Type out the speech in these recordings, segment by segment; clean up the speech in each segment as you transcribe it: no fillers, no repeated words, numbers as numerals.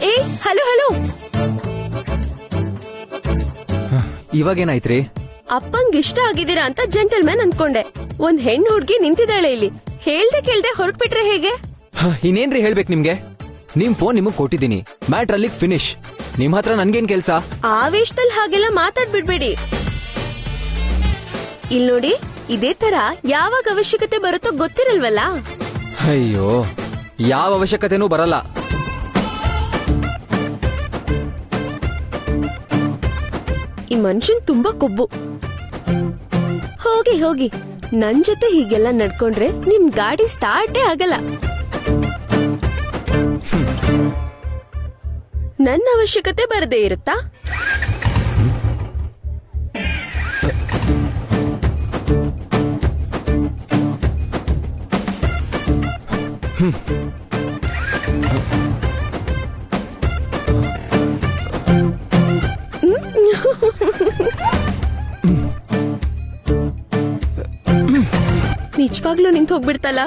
ಏ hello hello. ಇವಾಗೇನಾಯ್ತ್ರಿ? ಅಪ್ಪಂಗ್ ಇಷ್ಟ ಆಗಿದ್ದೀರಾ ಅಂತ ಜೆಂಟಲ್ಮ್ಯಾನ್ ಅನ್ಕೊಂಡೆ. ಒಂದ್ ಹೆಣ್ಣು ಹುಡ್ಗಿ ನಿಂತಿದ್ದಾಳೆ ಇಲ್ಲಿ. ಹೇಳ್ದೆ ಕೇಳ್ದೆ ಹೊರಟ್ಬಿಟ್ರೆ ಹೇಗೆ? ಇನ್ನೇನ್ರಿ ಹೇಳ್ಬೇಕು ನಿಮ್ಗೆ? ನಿಮ್ ಫೋನ್ ನಿಮಗ್ ಕೊಟ್ಟಿದ್ದೀನಿ, ಮ್ಯಾಟ್ರ್ ಅಲ್ಲಿ ಫಿನಿಶ್. ನಿಮ್ ಹತ್ರ ನನ್ಗೇನ್ ಕೆಲ್ಸ? ಆವೇಶದಲ್ಲಿ ಹಾಗೆಲ್ಲ ಮಾತಾಡ್ಬಿಡ್ಬೇಡಿ. ಇಲ್ ನೋಡಿ, ಇದೇ ತರ ಯಾವಾಗ ಅವಶ್ಯಕತೆ ಬರುತ್ತೋ ಗೊತ್ತಿರಲ್ವಲ್ಲ. ಅಯ್ಯೋ, ಯಾವ ಅವಶ್ಯಕತೆನೂ ಬರಲ್ಲ. ಈ ಮನುಷ್ಯನ್ ತುಂಬಾ ಕೊಬ್ಬು. ಹೋಗಿ ಹೋಗಿ, ನನ್ ಜೊತೆ ಹೀಗೆಲ್ಲ ನಡ್ಕೊಂಡ್ರೆ ನಿಮ್ ಗಾಡಿ ಸ್ಟಾರ್ಟೇ ಆಗಲ್ಲ. ನನ್ನ ಅವಶ್ಯಕತೆ ಬರದೇ ಇರುತ್ತಾ? ನಿಜವಾಗ್ಲೂ ನಿಂತು ಹೋಗ್ಬಿಡ್ತಲ್ಲ.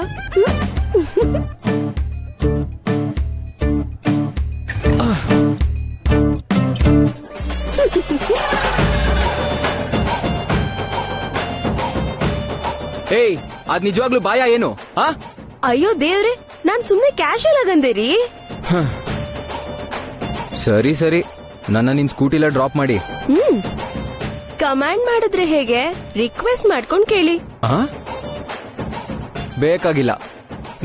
ಏಯ್, ಅದ್ ನಿಜವಾಗ್ಲೂ ಬಾಯ ಏನು? ಅಯ್ಯೋ ದೇವ್ರೆ, ನಾನ್ ಸುಮ್ನೆ ಕ್ಯಾಶುಯಲ್ ಆಗಂದೇರಿ. ಸರಿ ಸರಿ, ನನ್ನ ನಿನ್ ಸ್ಕೂಟಿಲ ಡ್ರಾಪ್ ಮಾಡಿ. ಕಮಾಂಡ್ ಮಾಡಿದ್ರೆ ಹೇಗೆ? ರಿಕ್ವೆಸ್ಟ್ ಮಾಡ್ಕೊಂಡ್ ಕೇಳಿ. ಬೇಕಾಗಿಲ್ಲ,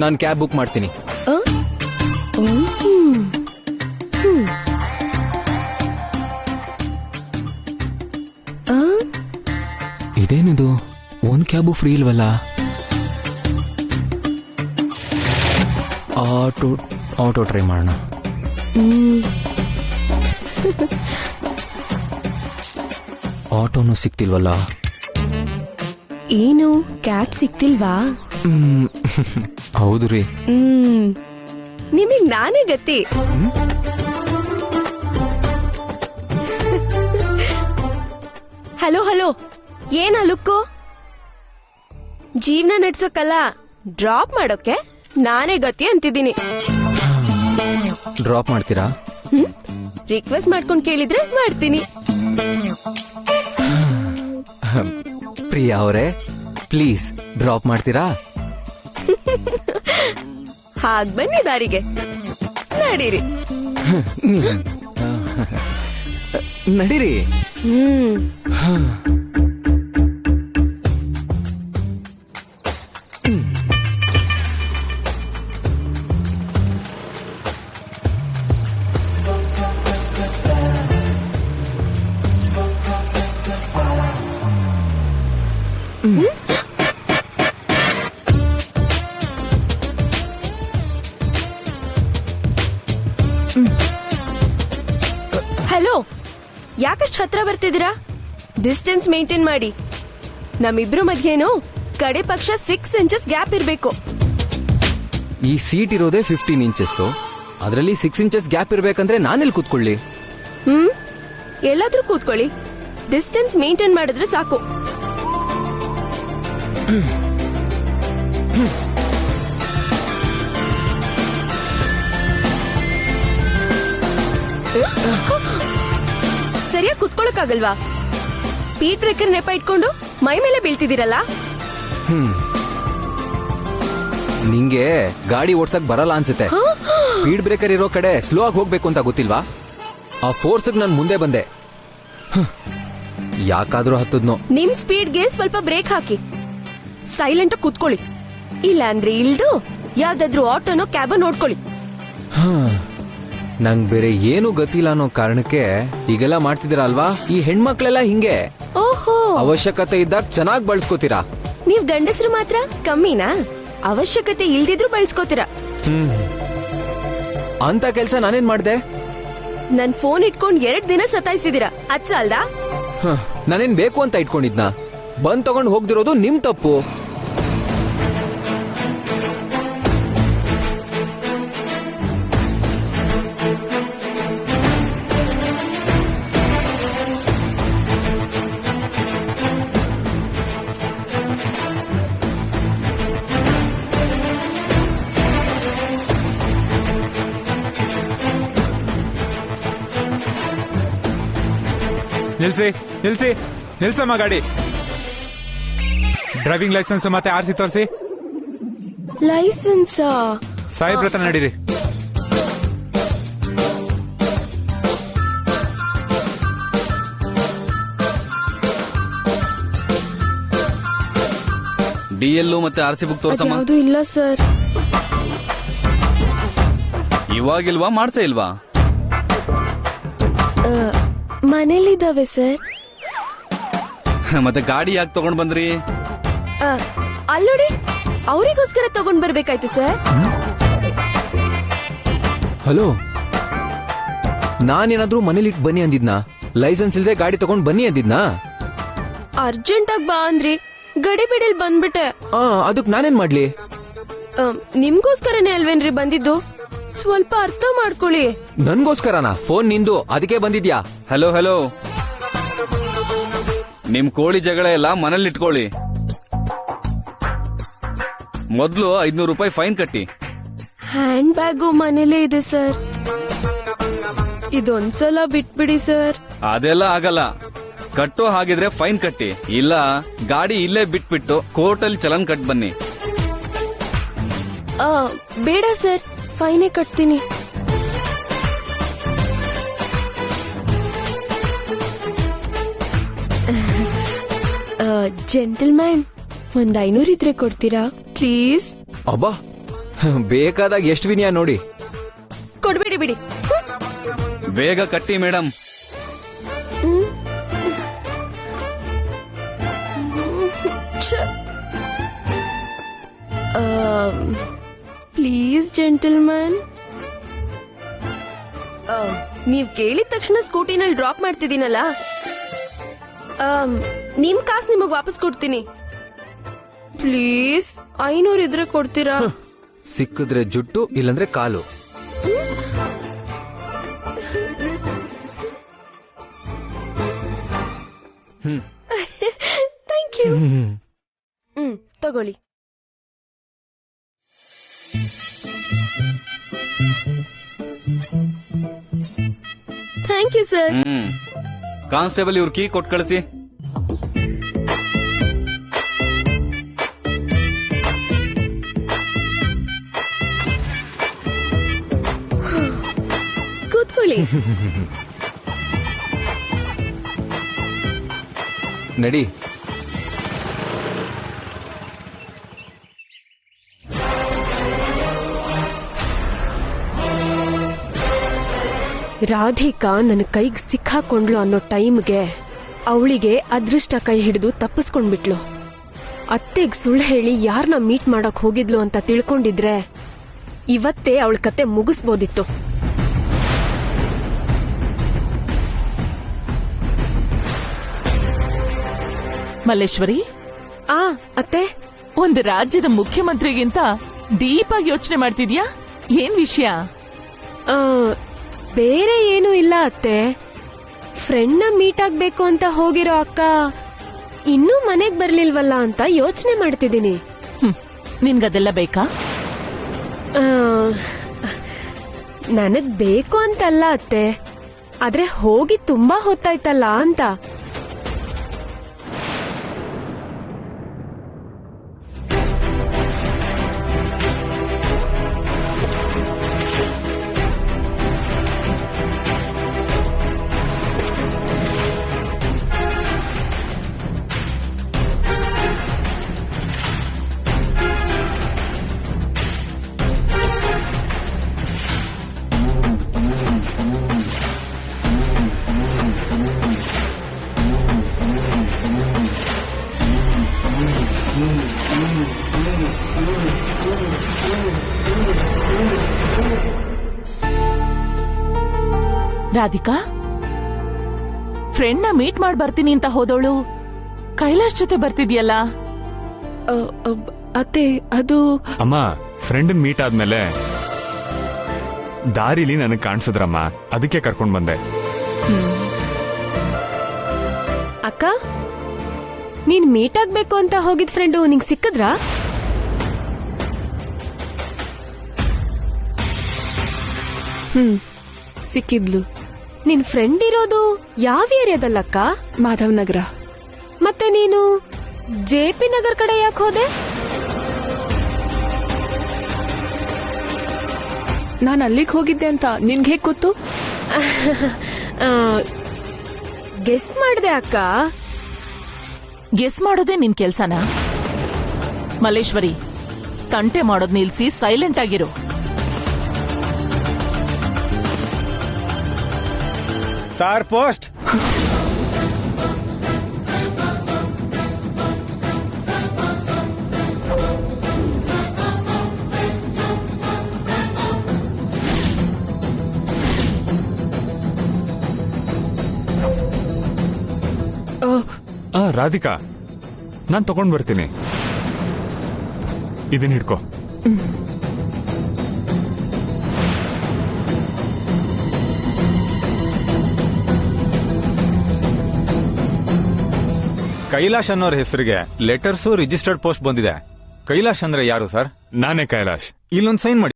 ನಾನ್ ಕ್ಯಾಬ್ ಬುಕ್ ಮಾಡ್ತೀನಿ. ಇದೇನಿದು, ಒಂದ್ ಕ್ಯಾಬು ಫ್ರೀ ಇಲ್ವಲ್ಲ? ಆಟೋ ಟ್ರೈ ಮಾಡೋಣ. ಆಟೋನು ಸಿಕ್ತಿಲ್ವಲ್ಲ? ಏನು ಕ್ಯಾಬ್ ಸಿಕ್ತಿಲ್ವಾ? ಹೌದು ರೀ. ನಿಮಗ್ ನಾನೇ ಗತಿ. ಹಲೋ ಹಲೋ, ಏನ ಲುಕ್ಕು? ಜೀವನ ನಡ್ಸೋಕಲ್ಲ, ಡ್ರಾಪ್ ಮಾಡೋಕೆ ನಾನೇ ಗತಿ ಅಂತಿದ್ದೀನಿ. ಡ್ರಾಪ್ ಮಾಡ್ತೀರಾ? ರಿಕ್ವೆಸ್ಟ್ ಮಾಡ್ಕೊಂಡ್ ಕೇಳಿದ್ರೆ ಮಾಡ್ತೀನಿ. ಪ್ರಿಯಾ ಅವರೇ, ಪ್ಲೀಸ್ ಡ್ರಾಪ್ ಮಾಡ್ತೀರಾ? ಹಾಗ್ ಬನ್ನಿ ದಾರಿಗೆ, ನಡೀರಿ. ನಡೀರಿ. ಹಲೋ, ಯಾಕಷ್ಟು ಹತ್ರ ಬರ್ತಿದ್ದೀರಾ? ಡಿಸ್ಟೆನ್ಸ್ ಮೇಂಟೈನ್ ಮಾಡಿ. ನಮ್ಮಿಬ್ರು ಮಧ್ಯೇನು ಕಡೆ ಪಕ್ಷ 6 ಇಂಚಸ್ ಗ್ಯಾಪ್ ಇರ್ಬೇಕು. ಈ ಸೀಟ್ ಇರೋದೇ 15 ಇಂಚಸ್, ಅದರಲ್ಲಿ 6 ಇಂಚಸ್ ಗ್ಯಾಪ್ ಇರ್ಬೇಕಂದ್ರೆ ನಾನೆಲ್ಲಿ ಕೂತ್ಕೊಳ್ಳಿ? ಎಲ್ಲಾದ್ರೂ ಕೂತ್ಕೊಳ್ಳಿ, ಡಿಸ್ಟೆನ್ಸ್ ಮೇಂಟೈನ್ ಮಾಡಿದ್ರೆ ಸಾಕು. ಸರಿಯಾಗಿ ಕುತ್ಕೊಳಕ್ಕಾಗಲ್ವಾ? ಸ್ಪೀಡ್ ಬ್ರೇಕರ್ ನೆಪ ಇಟ್ಕೊಂಡು ಮೈ ಮೇಲೆ ಬೀಳ್ತಿದ್ದೀರಲ್ಲ. ನಿಂಗೆ ಗಾಡಿ ಓಡ್ಸಕ್ ಬರಲ್ಲ ಅನ್ಸುತ್ತೆ. ಸ್ಪೀಡ್ ಬ್ರೇಕರ್ ಇರೋ ಕಡೆ ಸ್ಲೋ ಆಗಿ ಹೋಗ್ಬೇಕು ಅಂತ ಗೊತ್ತಿಲ್ವಾ? ಆ ಫೋರ್ಸ್ಗೆ ನಾನು ಮುಂದೆ ಬಂದೆ. ಯಾಕಾದ್ರೂ ಹತ್ತದ್ನೋ. ನಿಮ್ ಸ್ಪೀಡ್ಗೆ ಸ್ವಲ್ಪ ಬ್ರೇಕ್ ಹಾಕಿ, ಸೈಲೆಂಟ್ ಕೂತ್ಕೊಳ್ಳಿ. ಇಲ್ಲ ಅಂದ್ರೆ ಇಲ್ದು ಯಾವ್ದಾದ್ರು ಆಟೋನೋ ಕ್ಯಾಬ್ ನೋಡ್ಕೊಳ್ಳಿ. ನಂಗ್ ಬೇರೆ ಏನು ಗೊತ್ತಿಲ್ಲ ಅನ್ನೋ ಕಾರಣಕ್ಕೆ ಈಗೆಲ್ಲ ಮಾಡ್ತಿದ್ದೀರಾ ಅಲ್ವಾ? ಈ ಹೆಣ್ಮಕ್ಳೆಲ್ಲ ಹಿಂಗೆ. ಓಹೋ, ಅವಶ್ಯಕತೆ ಇದ್ದಾಗ ಚೆನ್ನಾಗ್ ಬಳಸ್ಕೋತೀರಾ. ನೀವ್ ಗಂಡಸರು ಮಾತ್ರ ಕಮ್ಮಿನಾ? ಅವಶ್ಯಕತೆ ಇಲ್ದಿದ್ರು ಬಳಸ್ಕೋತೀರಾ. ಅಂತ ಕೆಲ್ಸ ನಾನೇನ್ ಮಾಡ್ದೆ? ನನ್ ಫೋನ್ ಇಟ್ಕೊಂಡ್ 2 ದಿನ ಸತಾಯಿಸಿದೀರಾ, ಅದ್ ಸಾಲ್ದಾ? ನಾನೇನ್ ಬೇಕು ಅಂತ ಇಟ್ಕೊಂಡಿದ್ನ? ಬಂದ್ ತಗೊಂಡ್ ಹೋಗ್ದಿರೋದು ನಿಮ್ ತಪ್ಪು. ನಿಲ್ಸಿ ನಿಲ್ಸಿ ನಿಲ್ಸಮ್ಮ ಗಾಡಿ. ಡ್ರೈವಿಂಗ್ ಲೈಸೆನ್ಸ್ ಮತ್ತೆ ಆರ್ಸಿ ತೋರಿಸಿ. ಲೈಸೆನ್ಸಾ? ಸಾಹೇಬ್ರ ಹತ್ರ ನಡೀರಿ. ಡಿಎಲ್ ಮತ್ತೆ ಆರ್ಸಿ ಬುಕ್ ತೋರ್ಸಮ್ಮ. ಯಾವುದು ಇಲ್ಲ ಸರ್. ಇವಾಗಿಲ್ವಾ ಮಾಡ್ಸೇ ಇಲ್ವಾ? ಮನೇಲಿದ್ದಾವೆ ಸರ್. ಮತ್ತೆ ಗಾಡಿ ಯಾಕೆ ತಗೊಂಡ್ ಬಂದ್ರಿ? ಅಲ್ಲೋಡಿ, ಅವರಿಗೋಸ್ಕರ ತಗೊಂಡ್ ಬರ್ಬೇಕಾಯ್ತು ಸರ್. ಹಲೋ, ನಾನೇನಾದ್ರೂ ಮನೇಲಿ ಇಟ್ಟು ಬನ್ನಿ ಅಂದಿದ್ನಾ? ಲೈಸೆನ್ಸ್ ಇಲ್ದೆ ಗಾಡಿ ತಗೊಂಡ್ ಬನ್ನಿ ಅಂದಿದ್ನಾ? ಅರ್ಜೆಂಟ್ ಆಗಿ ಬಾ ಅಂದ್ರಿ, ಗಡಿ ಬಿಡಿಲ್ ಬಂದ್ಬಿಟ್ಟೆ. ಅದಕ್ ನಾನೇನ್ ಮಾಡ್ಲಿ? ನಿಮ್ಗೋಸ್ಕರನೇ ಅಲ್ವೇನ್ರಿ ಬಂದಿದ್ದು, ಸ್ವಲ್ಪ ಅರ್ಥ ಮಾಡ್ಕೊಳ್ಳಿ. ನನ್ಗೋಸ್ಕರನಾ? ಫೋನ್ ನಿಂದು, ಅದಕ್ಕೆ ಬಂದಿದ್ಯಾ? ಹಲೋ ಹಲೋ, ನಿಮ್ ಕೋಳಿ ಜಗಳ ಎಲ್ಲ ಮನೇಲಿ ಇಟ್ಕೊಳ್ಳಿ. ಮೊದ್ಲು 500 ರೂಪಾಯಿ ಫೈನ್ ಕಟ್ಟಿ. ಹ್ಯಾಂಡ್ ಬ್ಯಾಗು ಮನೇಲೇ ಇದೆ ಸರ್. ಇದೊಂದ್ಸಲ ಬಿಟ್ಬಿಡಿ ಸರ್. ಅದೆಲ್ಲ ಆಗಲ್ಲ. ಕಟ್ಟೋ ಹಾಗಿದ್ರೆ ಫೈನ್ ಕಟ್ಟಿ, ಇಲ್ಲ ಗಾಡಿ ಇಲ್ಲೇ ಬಿಟ್ಬಿಟ್ಟು ಕೋರ್ಟಲ್ಲಿ ಚಲನ್ ಕಟ್ ಬನ್ನಿ. ಬೇಡ ಸರ್, ಫೈನೇ ಕಟ್ತೀನಿ. ಜೆಂಟಲ್ಮ್ಯಾನ್, ಒಂದ್ 500 ಇದ್ರೆ ಕೊಡ್ತೀರಾ ಪ್ಲೀಸ್? ಅಬ್ಬಾ, ಬೇಕಾದಾಗ ಎಷ್ಟು ವಿನಯ ನೋಡಿ. ಕೊಡ್ಬೇಡಿ ಬಿಡಿ. ಬೇಗ ಕಟ್ಟಿ ಮೇಡಮ್. Please gentleman. ನೀವ್ ಕೇಳಿದ ತಕ್ಷಣ ಸ್ಕೂಟಿನಲ್ಲಿ ಡ್ರಾಪ್ ಮಾಡ್ತಿದ್ದೀನಲ್ಲ, ನಿಮ್ ಕಾಸು ನಿಮಗ್ ವಾಪಸ್ ಕೊಡ್ತೀನಿ. ಪ್ಲೀಸ್ 500 ಇದ್ರೆ ಕೊಡ್ತೀರಾ? ಸಿಕ್ಕಿದ್ರೆ ಜುಟ್ಟು, ಇಲ್ಲಂದ್ರೆ ಕಾಲು. Thank you. ತಗೊಳ್ಳಿ. Thank you sir. ಕಾನ್ಸ್ಟೇಬಲ್ ಇವ್ರ ಕೀ ಕೊಟ್ಟು ಕಳಿಸಿ. ಕೂತ್ಕೊಳ್ಳಿ. ನಡಿ. ರಾಧಿಕಾ ನನ್ನ ಕೈಗೆ ಸಿಕ್ಕಾಕೊಂಡ್ಲು ಅನ್ನೋ ಟೈಮ್ಗೆ ಅವಳಿಗೆ ಅದೃಷ್ಟ ಕೈ ಹಿಡಿದು ತಪ್ಪಿಸ್ಕೊಂಡ್ಬಿಟ್ಲು. ಅತ್ತೆಗ್ ಸುಳ್ಳು ಹೇಳಿ ಯಾರನ್ನ ಮೀಟ್ ಮಾಡಕ್ ಹೋಗಿದ್ಲು ಅಂತ ತಿಳ್ಕೊಂಡಿದ್ರೆ ಇವತ್ತೇ ಅವಳ ಕತೆ ಮುಗಿಸ್ಬೋದಿತ್ತು. ಮಲ್ಲೇಶ್ವರಿ, ಅತ್ತೆ, ಒಂದು ರಾಜ್ಯದ ಮುಖ್ಯಮಂತ್ರಿಗಿಂತ ಡೀಪ್ ಆಗಿ ಯೋಚನೆ ಮಾಡ್ತಿದ್ಯಾ? ಏನ್ ವಿಷಯ? ಬೇರೆ ಏನೂ ಇಲ್ಲ ಅತ್ತೆ. ಫ್ರೆಂಡ್ನ ಮೀಟ್ ಆಗ್ಬೇಕು ಅಂತ ಹೋಗಿರೋ ಅಕ್ಕ ಇನ್ನೂ ಮನೆಗ್ ಬರ್ಲಿಲ್ವಲ್ಲ ಅಂತ ಯೋಚನೆ ಮಾಡ್ತಿದ್ದೀನಿ. ನಿನ್ಗದೆಲ್ಲ ಬೇಕಾ? ನನಗ್ ಬೇಕು ಅಂತಲ್ಲ ಅತ್ತೆ, ಆದ್ರೆ ಹೋಗಿ ತುಂಬಾ ಹೊತ್ತಾಯ್ತಲ್ಲ ಅಂತ. ರಾಧಿಕಾ, ಫ್ರೆಂಡ್ನ ಮೀಟ್ ಮಾಡಿ ಬರ್ತೀನಿ ಅಂತ ಹೋದವಳು ಕೈಲಾಶ್ ಜೊತೆ ಬರ್ತಿದ್ಯಲ್ಲ? ಅತ್ತೆ, ಅದು ಅಮ್ಮ, ಫ್ರೆಂಡ್ ಮೀಟ್ ಆದ್ಮೇಲೆ ದಾರಿಲಿ ನನಗ್ ಕಾಣಿಸಿದ್ರಮ್ಮ, ಅದಕ್ಕೆ ಕರ್ಕೊಂಡ್ ಬಂದೆ. ಅಕ್ಕ, ನೀನ್ ಮೀಟ್ ಆಗ್ಬೇಕು ಅಂತ ಹೋಗಿದ್ ಫ್ರೆಂಡು ನಿಂಗ್ ಸಿಕ್ಕದ್ರಾ? ಸಿಕ್ಕಿದ್ಲು. ನಿನ್ ಫ್ರೆಂಡ್ ಇರೋದು ಯಾವ ಏರಿಯಾದಲ್ಲಕ್ಕ? ಮಾಧವ್ ನಗರ. ಮತ್ತೆ ನೀನು ಜೆ.ಪಿ. ನಗರ್ ಕಡೆ ಯಾಕೆ ಹೋದೆ? ನಾನ್ ಅಲ್ಲಿಗೆ ಹೋಗಿದ್ದೆ ಅಂತ ನಿನ್ಗೆ ಹೇಗ್ ಗೊತ್ತು? ಗೆಸ್ ಮಾಡ್ದೆ ಅಕ್ಕ. ಗೆಸ್ ಮಾಡೋದೇ ನಿನ್ ಕೆಲ್ಸನಾ? ಮಲ್ಲೇಶ್ವರಿ, ತಂಟೆ ಮಾಡೋದ್ ನಿಲ್ಸಿ ಸೈಲೆಂಟ್ ಆಗಿರು. Sir post. ರಾಧಿಕಾ, ನಾನ್ ತಗೊಂಡ್ ಬರ್ತೀನಿ. ಇದನ್ನ ಹಿಡ್ಕೋ. ಕೈಲಾಶ್ ಅನ್ನೋರ್ ಹೆಸರಿಗೆ ಲೆಟರ್ಸ್ ರಿಜಿಸ್ಟರ್ಡ್ ಪೋಸ್ಟ್ ಬಂದಿದೆ. ಕೈಲಾಶ್ ಅಂದ್ರೆ ಯಾರು ಸರ್? ನಾನೇ ಕೈಲಾಶ್. ಇಲ್ಲೊಂದ್ ಸೈನ್ ಮಾಡಿ.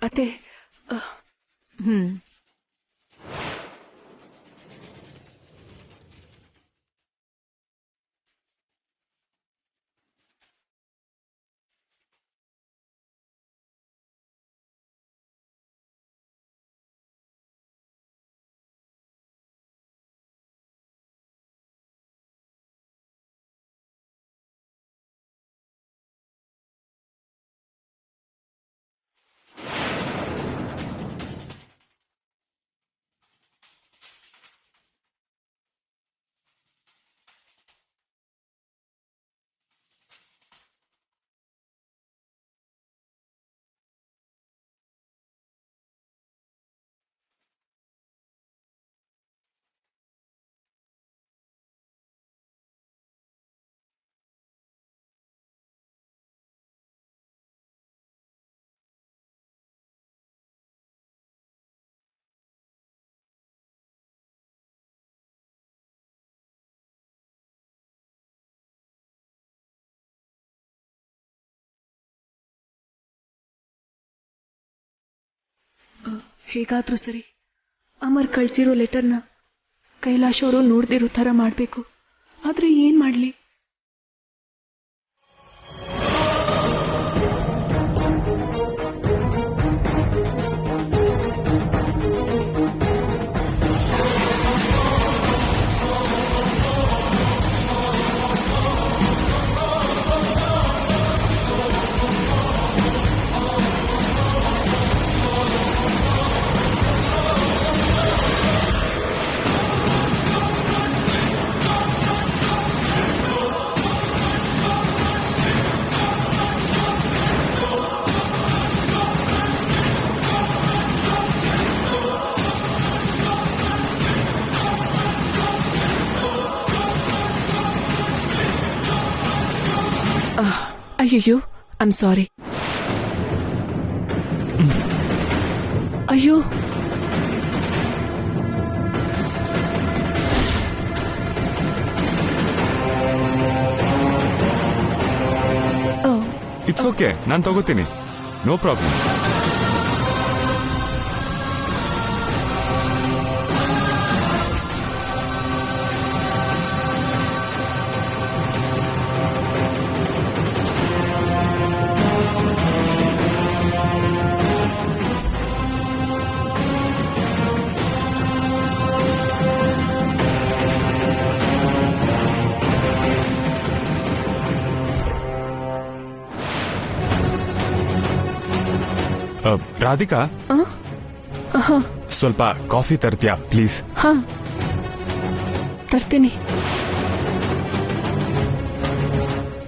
ಅತ್ತೆ, ಹ್ಮ್ ಹೇಗಾದ್ರೂ ಸರಿ ಅಮರ್ ಕಳ್ಸಿರೋ ಲೆಟರ್ನ ಕೈಲಾಶ್ ಅವರು ನೋಡ್ದಿರೋ ಥರ ಮಾಡ್ಬೇಕು. ಆದ್ರೆ ಏನ್ ಮಾಡ್ಲಿ? ಅಯ್ಯೋ, ಐಮ್ ಸಾರಿ. ಅಯ್ಯೋ, ಇಟ್ಸ್ ಓಕೆ, ನಾನ್ ತಗೋತೀನಿ. No problem. ರಾಧಿಕಾ ಸ್ವಲ್ಪ ಕಾಫಿ ತರ್ತೀಯಾ ಪ್ಲೀಸ್? ಹಾ ತರ್ತೀನಿ.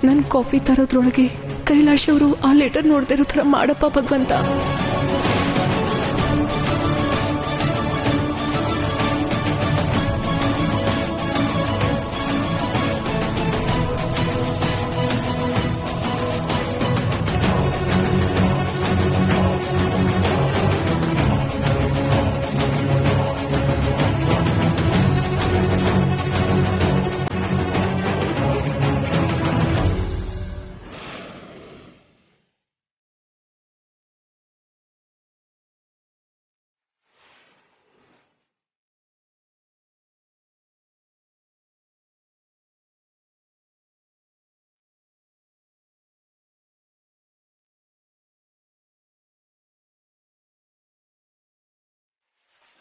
ನನ್ ಕಾಫಿ ತರೋದ್ರೊಳಗೆ ಕೈಲಾಶ್ ಅವರು ಆ ಲೆಟರ್ ನೋಡ್ದೇ ಇರೋ ಥರ ಮಾಡಪ್ಪ ಭಗವಂತ.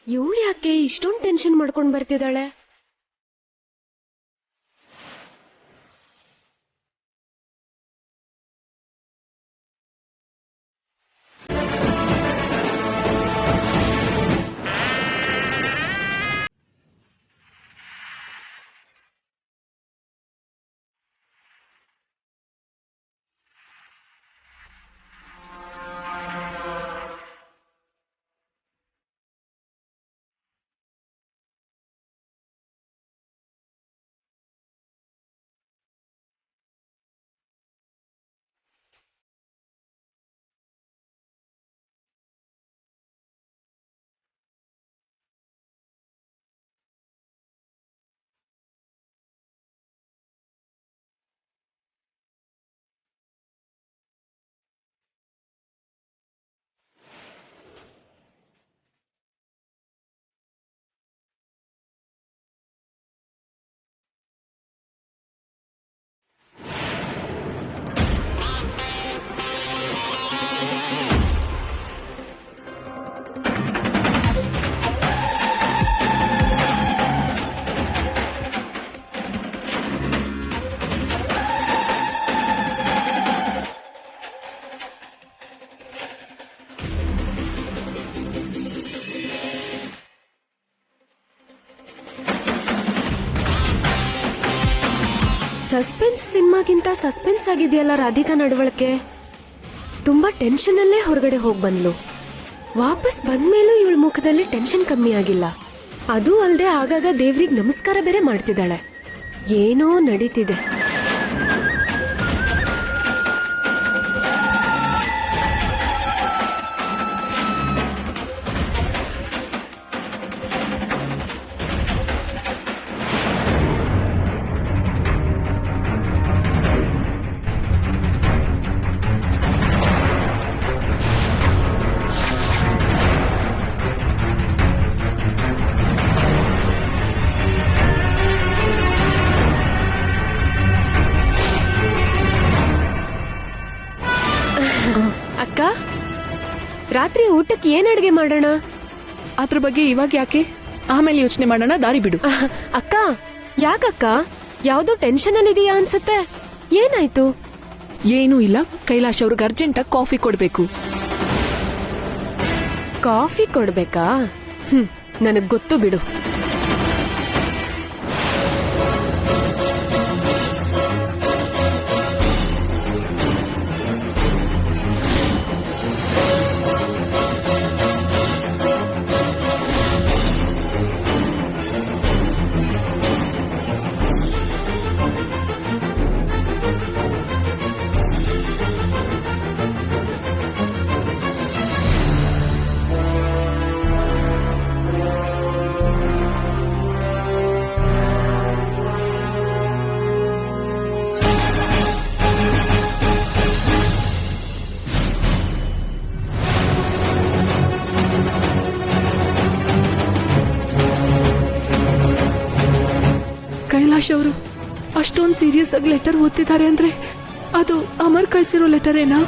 ಇವಳು ಯಾಕೆ ಇಷ್ಟೊಂದು ಟೆನ್ಷನ್ ಮಾಡ್ಕೊಂಡು ಬರ್ತಿದ್ದಾಳೆ? ಸಸ್ಪೆನ್ಸ್ ಸಿನಿಮಾಗಿಂತ ಸಸ್ಪೆನ್ಸ್ ಆಗಿದೆಯಲ್ಲ ರಾಧಿಕಾ ನಡವಳಿಕೆ. ತುಂಬಾ ಟೆನ್ಷನ್ ಅಲ್ಲೇ ಹೊರಗಡೆ ಹೋಗಿ ಬಂದ್ಲು. ವಾಪಸ್ ಬಂದ್ಮೇಲೂ ಇವಳ ಮುಖದಲ್ಲಿ ಟೆನ್ಷನ್ ಕಮ್ಮಿ ಆಗಿಲ್ಲ. ಅದು ಅಲ್ಲದೆ ಆಗಾಗ ದೇವ್ರಿಗೆ ನಮಸ್ಕಾರ ಬೇರೆ ಮಾಡ್ತಿದ್ದಾಳೆ. ಏನೋ ನಡೀತಿದೆ. ಅಕ್ಕ, ರಾತ್ರಿ ಊಟಕ್ಕೆ ಏನ್ ಅಡಿಗೆ ಮಾಡೋಣ? ಅದ್ರ ಬಗ್ಗೆ ಇವಾಗ ಯಾಕೆ, ಆಮೇಲೆ ಯೋಚನೆ ಮಾಡೋಣ, ದಾರಿ ಬಿಡು. ಅಕ್ಕ, ಯಾಕಕ್ಕ? ಯಾವ್ದೋ ಟೆನ್ಷನ್ ಅಲ್ಲಿ ಇದೆಯಾ ಅನ್ಸುತ್ತೆ. ಏನಾಯ್ತು? ಏನೂ ಇಲ್ಲ, ಕೈಲಾಶ್ ಅವ್ರಿಗೆ ಅರ್ಜೆಂಟಾಗಿ ಕಾಫಿ ಕೊಡ್ಬೇಕು. ಕಾಫಿ ಕೊಡ್ಬೇಕಾ? ನನಗ್ ಗೊತ್ತು ಬಿಡು. ಕೈಲಾಶ್ ಅವರು ಅಷ್ಟೊಂದು ಸೀರಿಯಸ್ ಆಗಿ ಲೆಟರ್ ಓದ್ತಿದ್ದಾರೆ ಅಂದ್ರೆ ಅದು ಅಮರ್ ಕಳ್ಸಿರೋ ಲೆಟರ್ ಏನಾ?